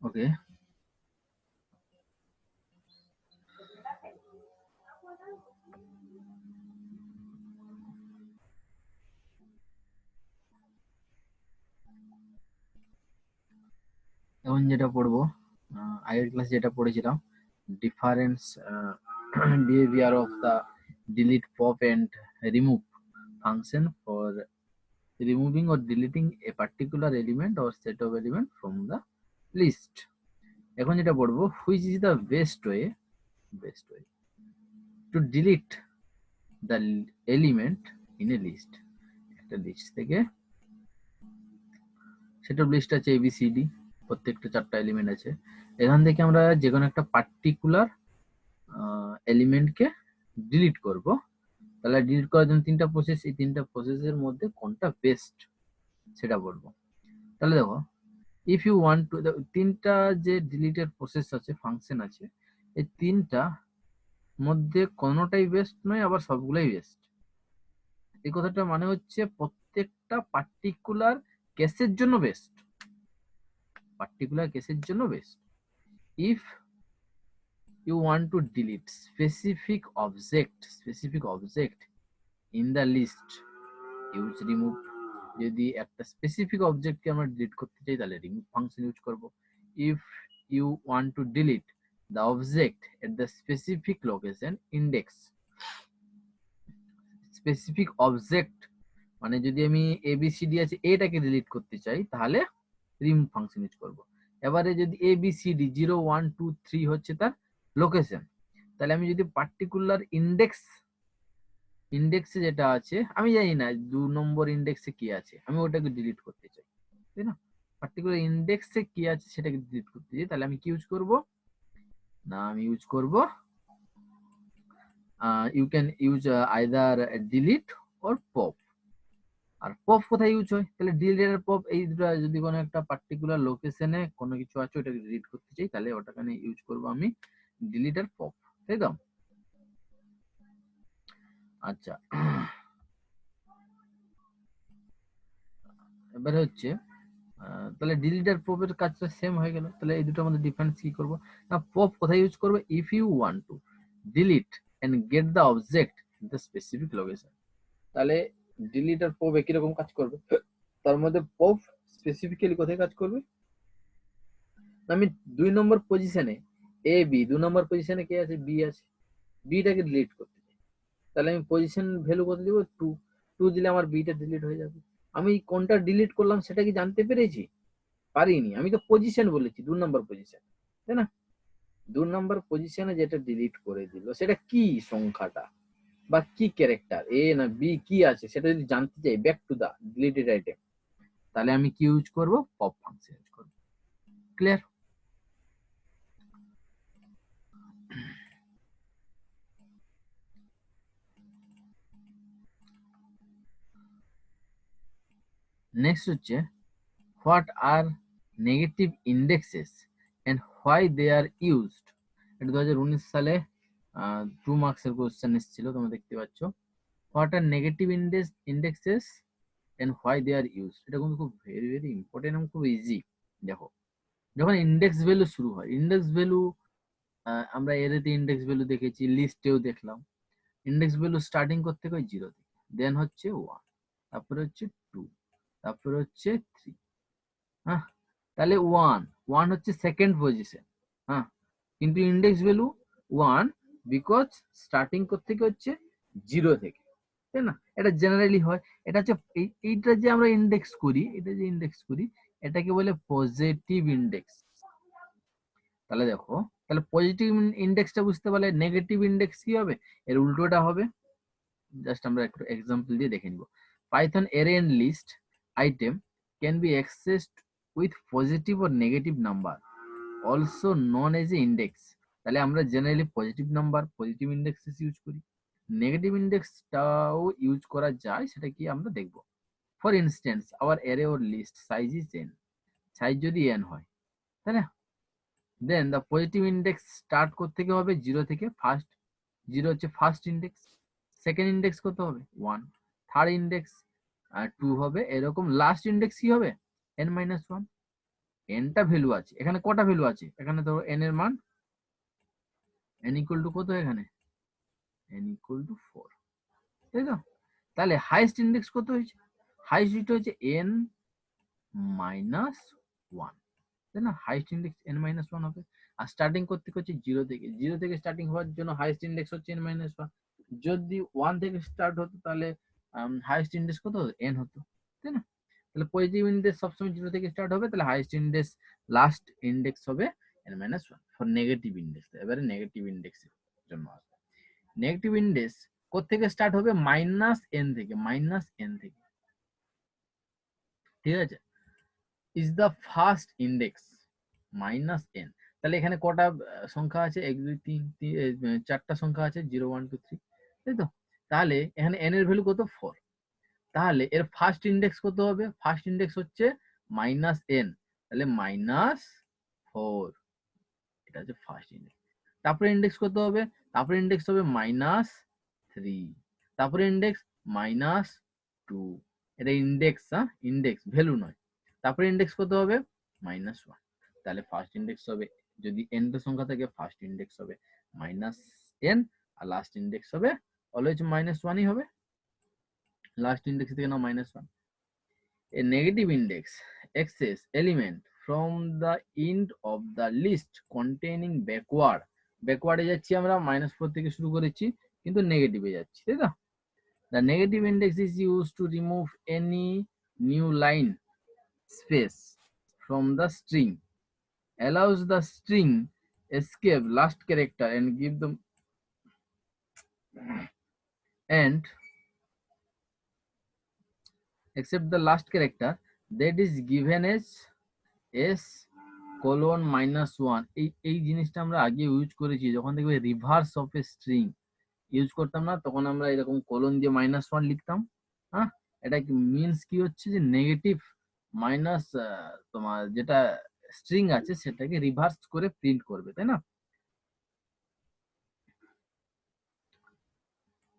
ওকে, এখন যেটা পড়বো, আগের ক্লাস যেটা পড়েছিলাম, difference behaviour of the delete pop and remove function for removing or deleting a particular element or set of element from the list. এখন যেটা পড়বো, which is the best way to delete the element in a list. একটা list থেকে সেটা list আছে ABCD, প্রত্যেকটা 4টা element আছে। এখান থেকে আমরা যে কোনো একটা পার্টিকুলার এলিমেন্টকে ডিলিট করব। তাহলে ডিলিট করার জন্য 3টা প্রসেস, এই 3টা প্রসেসের মধ্যে কোনটা বেস্ট সেটা বলবো। তাহলে দেখো, ইফ ইউ ওয়ান্ট টু, 3টা যে ডিলিটের প্রসেস আছে, ফাংশন আছে, এই 3টা মধ্যে কোনোটাই বেস্ট নয়, আবার সবগুলাই বেস্ট। এই কথাটা মানে হচ্ছে প্রত্যেকটা পার্টিকুলার কেসের জন্য বেস্ট, পার্টিকুলার কেসের জন্য best. If you want to delete specific object in the list, use remove. যদি একটা স্পেসিফিক অবজেক্টকে আমরা ডিলিট করতে চাই তাহলে রিমুভ ফাংশন ইউজ করব। If you want to delete the object at the specific location index, specific object মানে যদি আমি এবিসিডি আছে এটাকে ডিলিট করতে চাই তাহলে রিমুভ ফাংশন ইউজ করব। এবারে যদি এবিসিডি 0 1 2 3 হচ্ছে তার লোকেশন, তাহলে আমি যদি পার্টিকুলার ইন্ডেক্সে যেটা আছে, আমি জানি না 2 নম্বর ইন্ডেক্সে কি আছে, আমি ওটাকে ডিলিট করতে চাই, তাই না? পার্টিকুলার ইন্ডেক্সে কি আছে সেটাকে ডিলিট করতে চাই, তাহলে আমি কি ইউজ করব না, আমি ইউজ করব you can use either delete or pop। আর পপ কোথায় ইউজ হয়, তাহলে ডিলিট আর পপ, এই দুটো যদি কোনো একটা পার্টিকুলার লোকেশনে কোনো কিছু আছে ওটাকে ডিলিট করতে চাই তাহলে ওটাকে ইউজ করব আমি ডিলিট আর পপ, তাই তো? আচ্ছা, এবারে হচ্ছে তাহলে ডিলিট আর পপ এর কাজটা সেম হয়ে গেল। তাহলে এই দুটোর মধ্যে ডিফারেন্স কি করব না, পপ কোথায় ইউজ করব, if you want to delete and get the object in the specific location. তাহলে ডিলিট আর পপ একই রকম কাজ করবে, তার মধ্যে পপ স্পেসিফিক্যালি কোথায় কাজ করবে, আমি 2 নম্বর পজিশনে এ বি, 2 নম্বর পজিশনে কে আছে, বি আছে, বিটাকে ডিলিট করতে চাই, তাহলে আমি পজিশন ভ্যালু কত দিব, 2। 2 দিলে আমার বিটা ডিলিট হয়ে যাবে। আমি কোনটা ডিলিট করলাম সেটা কি জানতে পেরেছি, পারিনি, আমি তো পজিশন বলেছি 2 নম্বর পজিশন, তাই না? 2 নম্বর পজিশনে যেটা ডিলিট করে দিল সেটা কি সংখ্যাটা বা কি ক্যারেক্টার, এ না বি কি আছে সেটা যদি জানতে চাই, back to the deleted item, তাহলে আমি কি ইউজ করব, পপ ফাংশন ইউজ করব। ক্লিয়ার? নেক্সট হচ্ছে, what are negative indexes and why they are used. এটা 2019 সালে 2 মার্কসের কোশ্চেন এসেছিল, তোমরা দেখতে পাচ্ছ। What are negative indexes and why they are used, এটা কিন্তু খুব ভেরি ভেরি ইম্পর্টেন্ট এবং খুব ইজি। দেখো, যখন ইন্ডেক্স ভ্যালু শুরু হয়, ইন্ডেক্স ভ্যালু আমরা এরতে ইন্ডেক্স ভ্যালু দেখেছি, লিস্টেও দেখলাম। ইন্ডেক্স ভ্যালু স্টার্টিং করতে হয় 0 থেকে, দেন হচ্ছে 1, তারপরে হচ্ছে 2, তারপরে হচ্ছে 3। হ্যাঁ, তাহলে 1 হচ্ছে সেকেন্ড পজিশন। হ্যাঁ, কিন্তু ইন্ডেক্স ভ্যালু 1 বিকজ স্টার্টিং করতে হচ্ছে 0 থেকে, তাই না? এটা জেনারেলি হয়। এটা হচ্ছে এইটা যে আমরা ইন্ডেক্স করি, এটা যে ইন্ডেক্স করি এটাকে বলে পজিটিভ ইন্ডেক্স। তাহলে দেখো, তাহলে পজিটিভ ইন্ডেক্সটা বুঝতে পারলে নেগেটিভ ইন্ডেক্স কি হবে, এর উল্টোটা হবে। জাস্ট আমরা একটু এক্সাম্পল দিয়ে দেখে নিব। Python array and list item can be accessed with positive or negative number, also known as a index. তাহলে আমরা generally positive number, positive indexes use করি, নেগেটিভ ইন্ডেক্সটাও ইউজ করা যায়, সেটা কি আমরা দেখব। For instance our array or list size is n, size যদি n হয়, তাই না? Then the positive index start করতে হবে 0 থেকে, ফার্স্ট 0 হচ্ছে ফার্স্ট ইন্ডেক্স, সেকেন্ড ইন্ডেক্স কত হবে 1, থার্ড ইন্ডেক্স 2 হবে, এরকম লাস্ট ইন্ডেক্স কি হবে n-1। এনটা ভ্যালু আছে, এখানে কটা ভ্যালু আছে, এখানে ধরো এন এর মান এন ইকুয়াল টু কত, এখানে এন ইকুয়াল টু 4, তাই তো? তাহলে হাইয়েস্ট ইন্ডেক্স কত হয়েছে, হাইয়েস্ট হচ্ছে এন মাইনাস 1, তাই না? হাইয়েস্ট ইন্ডেক্স এন মাইনাস 1 হবে। আর স্টার্টিং করতে হচ্ছে জিরো থেকে স্টার্টিং হওয়ার জন্য হাইয়েস্ট ইন্ডেক্স হচ্ছে এন মাইনাস 1। যদি 1 থেকে স্টার্ট হতো তাহলে হাইয়েস্ট ইন্ডেক্স কত হতো, এন হতো, তাই না? তাহলে পজিটিভ ইন্ডেক্স সবসময় জিরো থেকে স্টার্ট হবে, তাহলে হাইয়েস্ট ইন্ডেক্স লাস্ট ইন্ডেক্স হবে N minus 1 for negative index. এবারে নেগেটিভ ইন্ডেক্সের জন্য আসবে, নেগেটিভ ইন্ডেক্স কোথেকে স্টার্ট হবে, মাইনাস এন থেকে, মাইনাস এন থেকে, ঠিক আছে? Is the first index minus N. তাহলে এখানে কটা সংখ্যা আছে, 1 2 3 4টা সংখ্যা আছে, 0 1 2 3, তাই তো? তাহলে এখানে এন এর ভ্যালু কত, 4। তাহলে এর ফার্স্ট ইন্ডেক্স কত হবে, ফার্স্ট ইন্ডেক্স হচ্ছে মাইনাস এন, তাহলে মাইনাস 4, এটা হচ্ছে ফার্স্ট ইন্ডেক্স। তারপরে ইন্ডেক্স কত হবে, তারপরে ইন্ডেক্স হবে মাইনাস 3, তারপরে ইন্ডেক্স মাইনাস 2, এটা ইন্ডেক্স, ইন্ডেক্স ভ্যালু নয়। তারপরে ইন্ডেক্স কত হবে, মাইনাস 1। তাহলে ফার্স্ট ইন্ডেক্স হবে, যদি এন টা সংখ্যা থাকে ফার্স্ট ইন্ডেক্স হবে মাইনাস এন, আর লাস্ট ইন্ডেক্স হবে অলওয়েজ মাইনাস 1ই হবে, লাস্ট ইন্ডেক্স থেকে না minus 1। A negative index access element from the end of the list containing backward, ব্যাকওয়ার্ডে যাচ্ছি আমরা, -4 থেকে শুরু করেছি কিন্তু নেগেটিভে যাচ্ছি, তাই তো? The negative index is used to remove any new line space from the string, allows the string escape last character and give them and except the last character that is given as s colon -1। এই জিনিসটা আমরা আগে use করেছি, যখন দেখবে reverse of a string use করতাম না, তখন আমরা এরকম কোলন দিয়ে -1 লিখতাম। হ্যাঁ, এটা মিনস কি হচ্ছে যে নেগেটিভ মাইনাস তোমার যেটা স্ট্রিং আছে সেটাকে রিভার্স করে প্রিন্ট করবে, তাই না?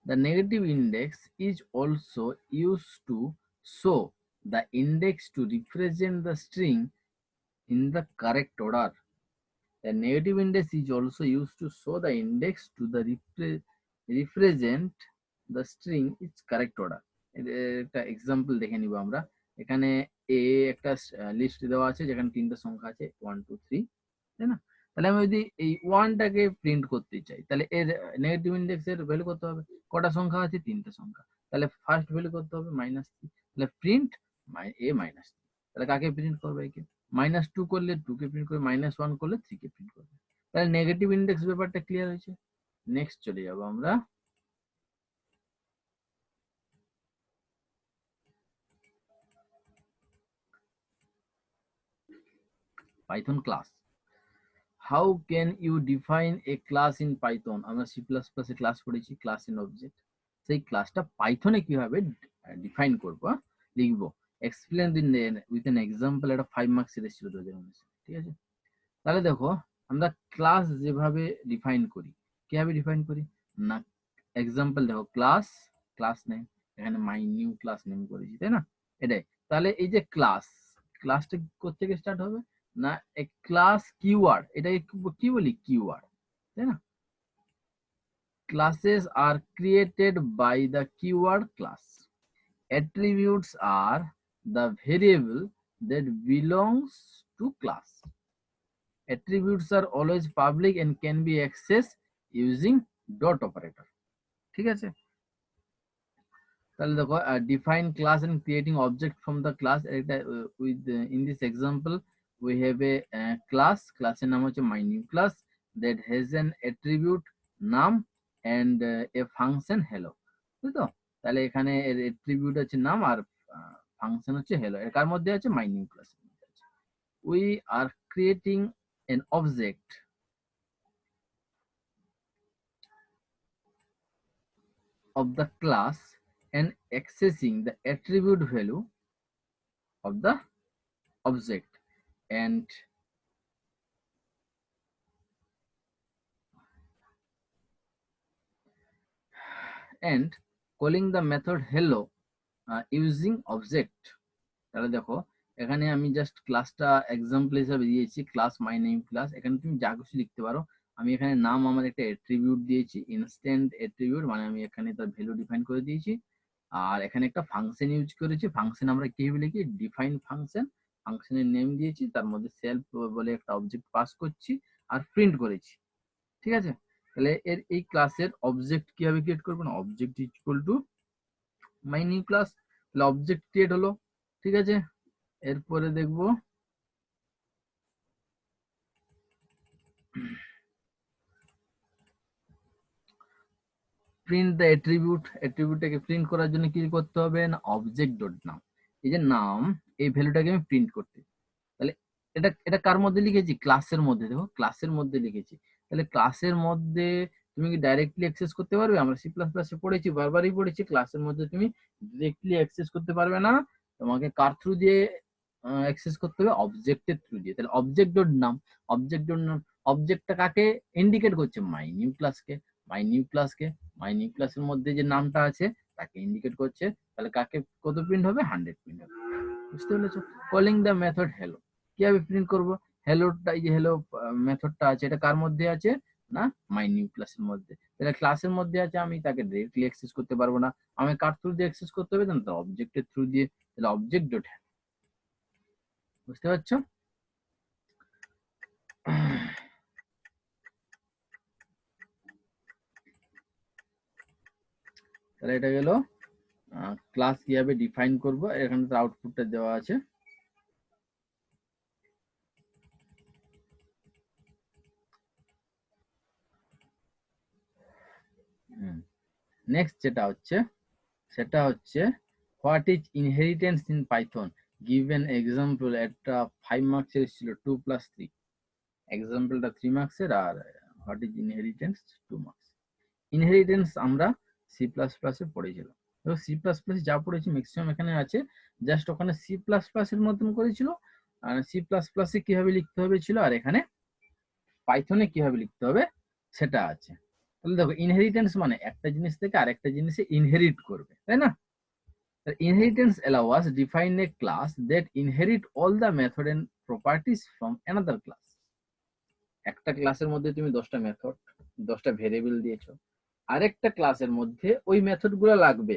The negative index is also used to show the index to represent the string in the correct order. The negative index is also used to show the index to the represent the string its correct order. একটা example দেখে নিব আমরা। এখানে এ একটা list দেওয়া আছে যেখানে 3টা সংখ্যা আছে 1 2 3, তাই না? তাহলে আমি যদি এই 1টাকে প্রিন্ট করতে চাই তাহলে এর নেগেটিভ ইন্ডেক্স এর ভ্যালু কত হবে, কটা সংখ্যা আছে, 3টা সংখ্যা, তাহলে ফার্স্ট ভ্যালু কত হবে, -3, তাহলে প্রিন্ট এ -3, তাহলে কাকে প্রিন্ট করবে, একে। -2 করলে 2 কে প্রিন্ট করবে, -1 করলে 3 কে প্রিন্ট করবে। তাহলে নেগেটিভ ইন্ডেক্স ব্যাপারটা ক্লিয়ার হয়েছে। নেক্সট চলে যাব আমরা Python class. How can you define a class in Python? আমরা সি প্লাস প্লাসে ক্লাস পড়েছি, ক্লাস ইন অবজেক্ট। সেই ক্লাসটা পাইথনে কিভাবে ডিফাইন করবো, লিখবো। এক্সপ্লেন উইথ এন এক্সাম্পল, এটা 5 মার্কসের এসেছিল 2019, ঠিক আছে? তাহলে দেখো আমরা ক্লাস যেভাবে ডিফাইন করি, কিভাবে ডিফাইন করি না, এক্সাম্পল দেখো, ক্লাস, ক্লাস নেম, এখানে মাই নিউ ক্লাস নেম করেছি, তাই না? এটাই। তাহলে এই যে ক্লাস, ক্লাসটা কোথেকে স্টার্ট হবে না, এ ক্লাস কিওয়ার্ড, এটাকে কি বলি, কিওয়ার্ড, তাই না? Classes are created by the keyword class. Attributes are the variable that belongs to class. Attributes are always public and can be accessed using dot operator, ঠিক আছে? তাহলে দেখো define class and creating object from the class, এটা with in this example we have a class, classের নাম হচ্ছে my new class that has an attribute নাম and a function hello, তাই তো? তাহলে এখানে এর attribute হচ্ছে নাম আর ফাংশন হচ্ছে hello, এর কার মধ্যে আছে, my new class এর মধ্যে আছে। We are creating an object of the class and accessing the attribute value of the object and calling the method hello using object। তাহলে দেখো এখানে আমি জাস্ট ক্লাসটা এক্সাম্পল হিসাবে দিয়েছি, ক্লাস মাই নেম ক্লাস। এখানে তুমি যা কিছু লিখতে পারো। আমি এখানে নাম আমার একটা অ্যাট্রিবিউট দিয়েছি, ইনস্ট্যান্ট অ্যাট্রিবিউট, মানে আমি এখানে তার ভ্যালু ডিফাইন করে দিয়েছি। আর এখানে একটা ফাংশন ইউজ করেছি। ফাংশন আমরা কিভাবে লিখি, ডিফাইন ফাংশন, ফাংশনের নেম দিয়েছি, তার মধ্যে সেলফ বলে একটা অবজেক্ট পাস করছি আর প্রিন্ট করেছি। ঠিক আছে, তাহলে এই ক্লাসের অবজেক্ট কিভাবে ক্রিয়েট করবো না, object equal to my new class, তাহলে অবজেক্ট ক্রিয়েট হলো। ঠিক আছে, এরপরে দেখবো প্রিন্ট দ্য অ্যাট্রিবিউট। অ্যাট্রিবিউটটাকে প্রিন্ট করার জন্য কি করতে হবে না, অবজেক্ট ডট নাম, এই যে নাম, এই ভ্যালুটাকে আমি প্রিন্ট করতে। তাহলে এটা এটা কার মধ্যে লিখেছি, ক্লাসের মধ্যে। দেখো ক্লাসের মধ্যে লিখেছি। তাহলে ক্লাসের মধ্যে তুমি কি ডাইরেক্টলি অ্যাক্সেস করতে পারবে? আমরা সি প্লাস প্লাসে পড়েছি, বারবারই পড়েছি, ক্লাসের মধ্যে তুমি ডিরেক্টলি অ্যাক্সেস করতে পারবে না। তোমাকে কার থ্রু দিয়ে অ্যাক্সেস করতে হবে, অবজেক্টের থ্রু দিয়ে। তাহলে object dot name, object dot name, অবজেক্টটা কাকে ইন্ডিকেট করছে, মাই নিউ ক্লাসকে। মাই নিউ ক্লাসকে, মাই নিউ ক্লাসের মধ্যে যে নামটা আছে তাকে ইন্ডিকেট করছে। তাহলে কাকে কত প্রিন্ট হবে, 100 প্রিন্ট হবে। বুঝতে পেরেছো? কলিং দ্য মেথড হেলো, কিভাবে প্রিন্ট করবো, হেলোটা, এই যে হেলো মেথডটা আছে, এটা কার মধ্যে আছে না, মাই নিউ ক্লাসের মধ্যে। তাহলে ক্লাসের মধ্যে আছে, আমি তাকে ডিরেক্টলি অ্যাক্সেস করতে পারবো না, আমি কার থ্রু দিয়ে অ্যাক্সেস করতে হবে, তো অবজেক্টের থ্রু দিয়ে। তাহলে অবজেক্ট ডট, বুঝতে পারছো? তাহলে এটা গেল ক্লাস কিভাবে ডিফাইন করব। এখানে তো আউটপুটটা দেওয়া আছে। নেক্সট যেটা হচ্ছে, সেটা হচ্ছে what is inheritance in Python, given example. একটা 5 মার্কসের ছিল 2 + 3, এক্সাম্পলটা 3 মার্কসের, আর what is inheritance 2 marks. Inheritance আমরা সি প্লাস প্লাসে পড়েছিলাম। তো সি প্লাস প্লাস যা পড়েছি ম্যাক্সিমাম এখানে আছে, জাস্ট ওখানে সি প্লাস প্লাসের মতন করেছিল, আর সি প্লাস প্লাসে কিভাবে লিখতে হবে ছিল, আর এখানে পাইথনে কিভাবে লিখতে হবে সেটা আছে। তাহলে দেখো ইনহেরিটেন্স মানে একটা জিনিস থেকে আরেকটা জিনিসে ইনহেরিট করবে, তাই না? Inheritance allow us define a class that inherit all the method and properties from another class. একটা ক্লাসের মধ্যে তুমি 10টা মেথড, 10টা ভেরিয়েবল দিয়েছো, আরেকটা ক্লাসের মধ্যে ওই মেথড গুলো লাগবে।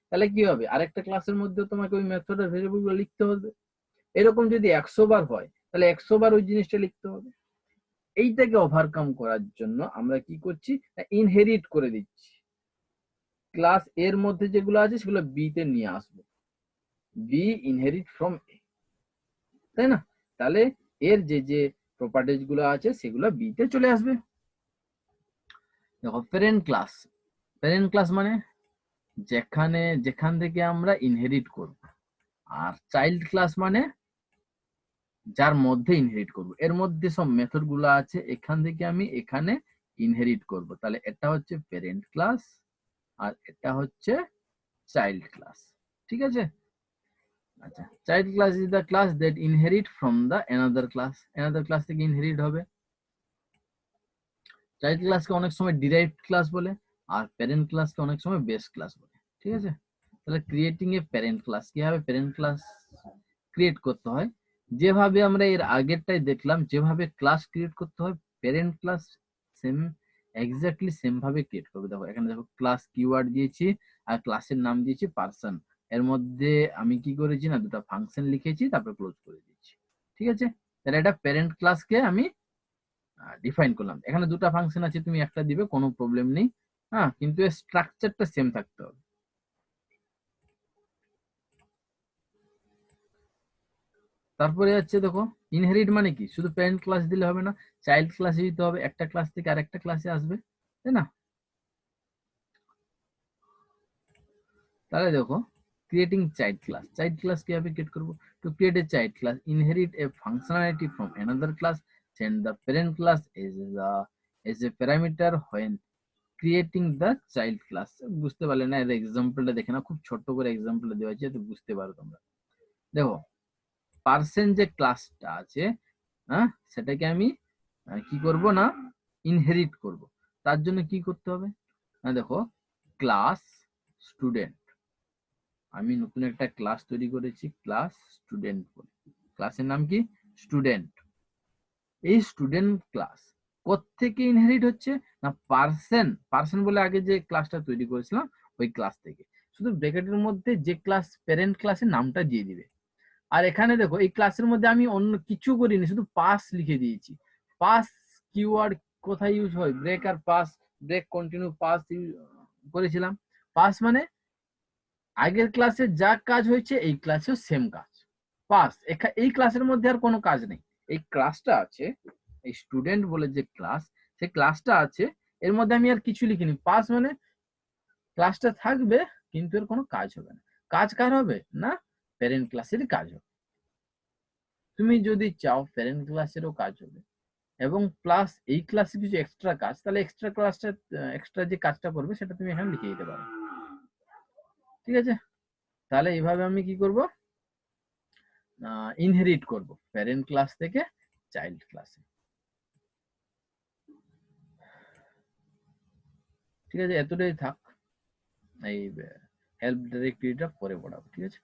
তাহলে কি হবে, আরেকটা ক্লাসের মধ্যে তোমাকে ওই মেথড আর ভেরিয়েবল গুলো লিখতে হবে। এরকম যদি 100 বার হয়, তাহলে 100 বার ওই জিনিসটা লিখতে হবে। এইটাকে ওভারকাম করার জন্য আমরা কি করছি, ইনহেরিট করে দিচ্ছি। ক্লাস এর মধ্যে যেগুলো আছে সেগুলো বি তে নিয়ে আসবো, বি ইনহেরিট ফ্রম এ, তাই না? তাহলে এর যে যে প্রপার্টিজ গুলো আছে সেগুলো বি তে চলে আসবে। দেখো প্যারেন্ট ক্লাস, প্যারেন্ট ক্লাস মানে যেখান থেকে আমরা ইনহেরিট করব, আর চাইল্ড ক্লাস মানে যার মধ্যে ইনহেরিট করব। এর মধ্যে সব মেথড গুলো আছে, এখান থেকে আমি এখানে ইনহেরিট করব। তাহলে এটা হচ্ছে প্যারেন্ট ক্লাস, আর এটা হচ্ছে চাইল্ড ক্লাস। ঠিক আছে, আচ্ছা, child class is the class that inherit from the another class, another class থেকে ইনহেরিট হবে। চাইল্ড ক্লাসকে অনেক সময় ডিরাইভড ক্লাস বলে, আর প্যারেন্ট ক্লাসকে অনেক সময় বেস ক্লাস বলে। ঠিক আছে, তাহলে ক্রিয়েটিং এ প্যারেন্ট ক্লাস, কিভাবে প্যারেন্ট ক্লাস ক্রিয়েট করতে হয়, যেভাবে আমরা এর আগেরটাই দেখলাম, যেভাবে ক্লাস ক্রিয়েট করতে হয়, parent class same, exactly same ভাবে ক্রিয়েট করবে। দেখো এখানে দেখো ক্লাস কিওয়ার্ড দিয়েছি, আর ক্লাসের নাম দিয়েছি পার্সন। এর মধ্যে আমি কি করেছি না, দুটো ফাংশন লিখেছি, তারপর ক্লোজ করে দিয়েছি। ঠিক আছে, তাহলে এটা প্যারেন্ট ক্লাসকে আমি ডিফাইন করলাম। এখানে দুটো ফাংশন আছে, তুমি একটা দিবে, কোনো প্রবলেম নেই। হ্যাঁ, কিন্তু এর স্ট্রাকচারটা সেম থাকতে হবে। তারপরে হচ্ছে দেখো ইনহেরিট মানে কি, শুধু প্যারেন্ট ক্লাস দিলে হবে না, চাইল্ড ক্লাসে দিতে হবে, একটা ক্লাস থেকে আরেকটা ক্লাসে আসবে, তাই না? তাহলে দেখো creating child class, child class কিভাবে ক্রিয়েট করব, to create a child class inherit A functionality from another class, send the parent class as a parameter when creating the child class. বুঝতে পারলে না, এর এক্সাম্পলটা দেখে না, খুব ছোট্ট করে এক্সাম্পলটা দেওয়া আছে, তো বুঝতে পারো তোমরা। দেখো পার্সেন্ট যে ক্লাসটা আছে, হ্যাঁ, সেটাকে আমি কি করব না, ইনহেরিট করব। তার জন্য কি করতে হবে না, দেখো ক্লাস স্টুডেন্ট, আমি নতুন একটা ক্লাস তৈরি করেছি, ক্লাস স্টুডেন্ট বলে। ক্লাসের নাম কি? স্টুডেন্ট। এই স্টুডেন্ট ক্লাস কোত্থেকে ইনহেরিট হচ্ছে না পার্সন বলে আগে যে ক্লাসটা তৈরি করেছিলাম ওই ক্লাস থেকে। শুধু ব্র্যাকেটের মধ্যে যে ক্লাস প্যারেন্ট ক্লাসের নামটা দিয়ে দিবে। আর এখানে দেখো এই ক্লাসের মধ্যে আমি অন্য কিছু করিনি, শুধু পাস লিখে দিয়েছি। পাস কিওয়ার্ড কোথায় ইউজ হয়? ব্রেক আর পাস, ব্রেক কন্টিনিউ পাস করেছিলাম। পাস মানে আগের ক্লাসে যা কাজ হয়েছে এই ক্লাসেও সেম কাজ। পাস এই ক্লাসের মধ্যে আর কোনো কাজ নেই। এই ক্লাসটা আছে, এই স্টুডেন্ট বলে যে ক্লাস, সেই ক্লাসটা আছে, এর মধ্যে আমি আর কিছু লিখিনি। পাস মানে ক্লাসটা থাকবে কিন্তু এর কোনো কাজ হবে না। কাজ কার হবে? না প্যারেন্ট ক্লাসেরই কাজ হবে। তুমি যদি চাও প্যারেন্ট ক্লাসেরও কাজ হবে এবং প্লাস এই ক্লাসে কিছু এক্সট্রা কাজ, তাহলে এক্সট্রা ক্লাসটা এক্সট্রা যে কাজটা করবে সেটা তুমি এখানে লিখে দিতে পারো। ঠিক আছে, তাহলে এইভাবে আমি কি করব? ইনহেরিট করব প্যারেন্ট ক্লাস থেকে চাইল্ড ক্লাসে। ঠিক আছে, এতটাই থাক। এই হেল্প ডিরেক্টরিটা পরে পড়াবো। ঠিক আছে।